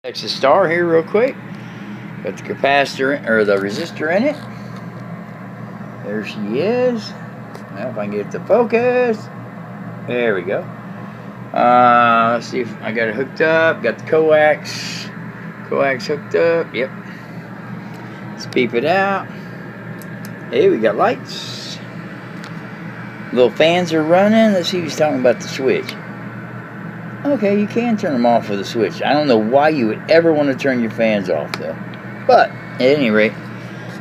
RESISTOR here real quick. Got the capacitor or the resistor in it. There she is. Now if I can get it to focus. There we go. Let's see if I got it hooked up. Got the coax hooked up. Yep. Let's beep it out. Hey, we got lights. Little fans are running. Let's see who's talking about the switch. Okay, you can turn them off with a switch. I don't know why you would ever want to turn your fans off, though. But, at any rate,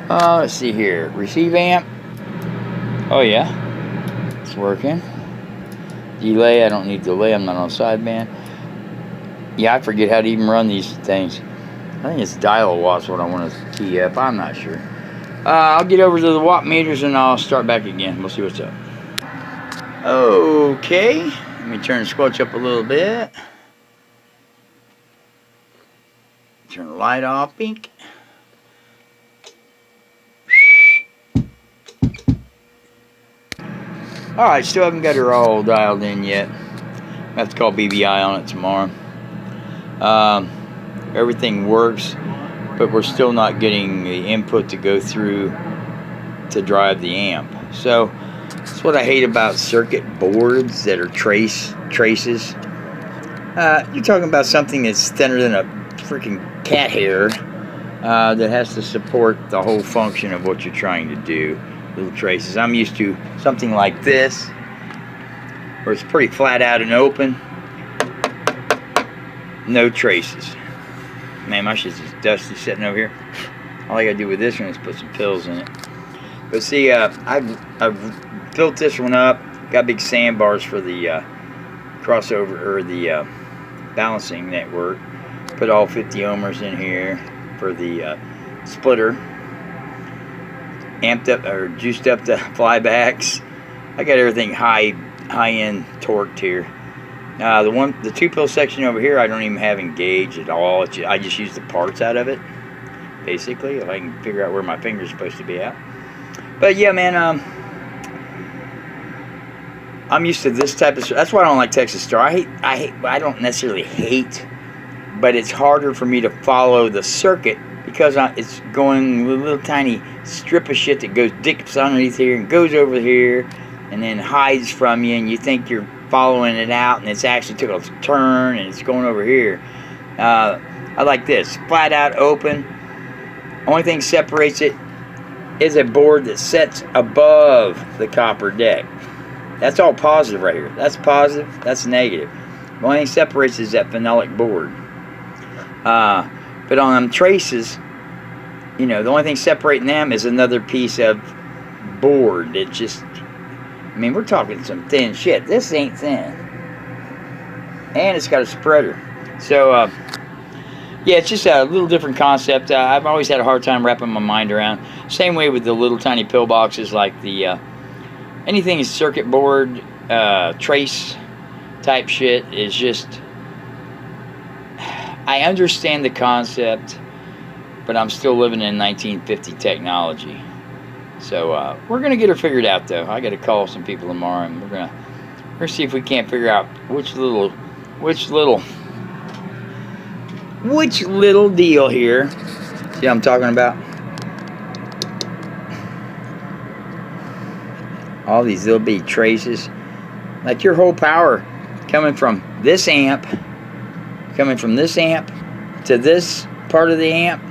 let's see here. Receive amp. Oh, yeah. It's working. Delay. I don't need delay. I'm not on sideband. Yeah, I forget how to even run these things. I think it's dial watts what I want to key up. I'm not sure. I'll get over to the watt meters and I'll start back again. We'll see what's up. Okay. Let me turn the squelch up a little bit. Turn the light off. Pink. Alright, still haven't got her all dialed in yet. I have to call BBI on it tomorrow. Everything works, but we're still not getting the input to go through to drive the amp. So that's what I hate about circuit boards that are traces. You're talking about something that's thinner than a freaking cat hair that has to support the whole function of what you're trying to do. Little traces. I'm used to something like this, where it's pretty flat out and open. No traces. Man, my shit's just dusty sitting over here. All I gotta do with this one is put some pills in it. But see, I've built this one up. Got big sandbars for the crossover or the balancing network. Put all 50 ohmers in here for the splitter. Amped up or juiced up the flybacks. I got everything high end torqued here. The 2-pill section over here, I don't even have engaged at all. I just use the parts out of it, basically, if I can figure out where my finger's supposed to be at. But yeah, man, I'm used to this type of. That's why I don't like RESISTOR. I don't necessarily hate, but it's harder for me to follow the circuit because it's going with a little tiny strip of shit that goes dips underneath here and goes over here, and then hides from you, and you think you're following it out, and it's actually took a turn and it's going over here. I like this flat out open. Only thing separates it is a board that sets above the copper deck. That's all positive right here. That's positive, that's negative. The only thing separates is that phenolic board. But on them traces, you know, the only thing separating them is another piece of board. It just, I mean, we're talking some thin shit. This ain't thin. And it's got a spreader. So, yeah, it's just a little different concept. I've always had a hard time wrapping my mind around. Same way with the little tiny pill boxes, like the anything is circuit board, trace type shit is just, I understand the concept, but I'm still living in 1950 technology. So we're gonna get her figured out, though. I got to call some people tomorrow, and we're gonna see if we can't figure out which little deal here. See what I'm talking about? All these little bitty traces, like your whole power coming from this amp to this part of the amp.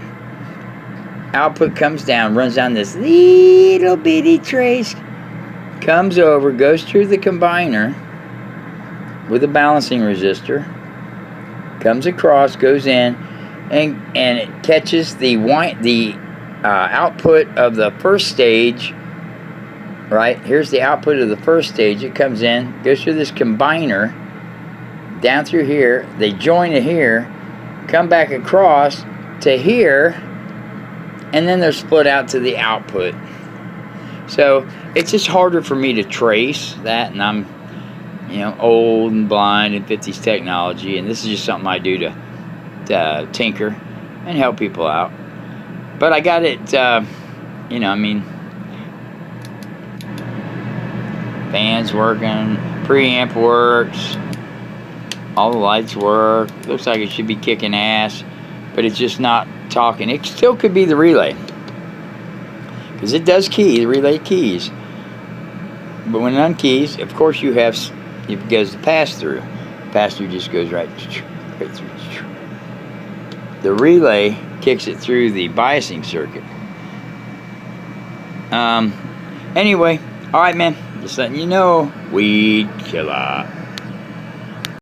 Output comes down, runs down this little bitty trace, comes over, goes through the combiner with a balancing resistor, comes across, goes in, and it catches the output of the first stage. Right, here's the output of the first stage. It comes in, goes through this combiner, down through here. They join it here, come back across to here, and then they're split out to the output. So it's just harder for me to trace that, and I'm, you know, old and blind in 50s technology, and this is just something I do to tinker and help people out. But I got it, you know, I mean, fans working, preamp works, all the lights work. Looks like it should be kicking ass. but it's just not talking. It still could be the relay, because it does key. The relay keys, but when it unkeys, of course you have, it goes to pass through. Pass through just goes right through. The relay kicks it through the biasing circuit. Anyway, all right, man. Just letting you know, weed killer.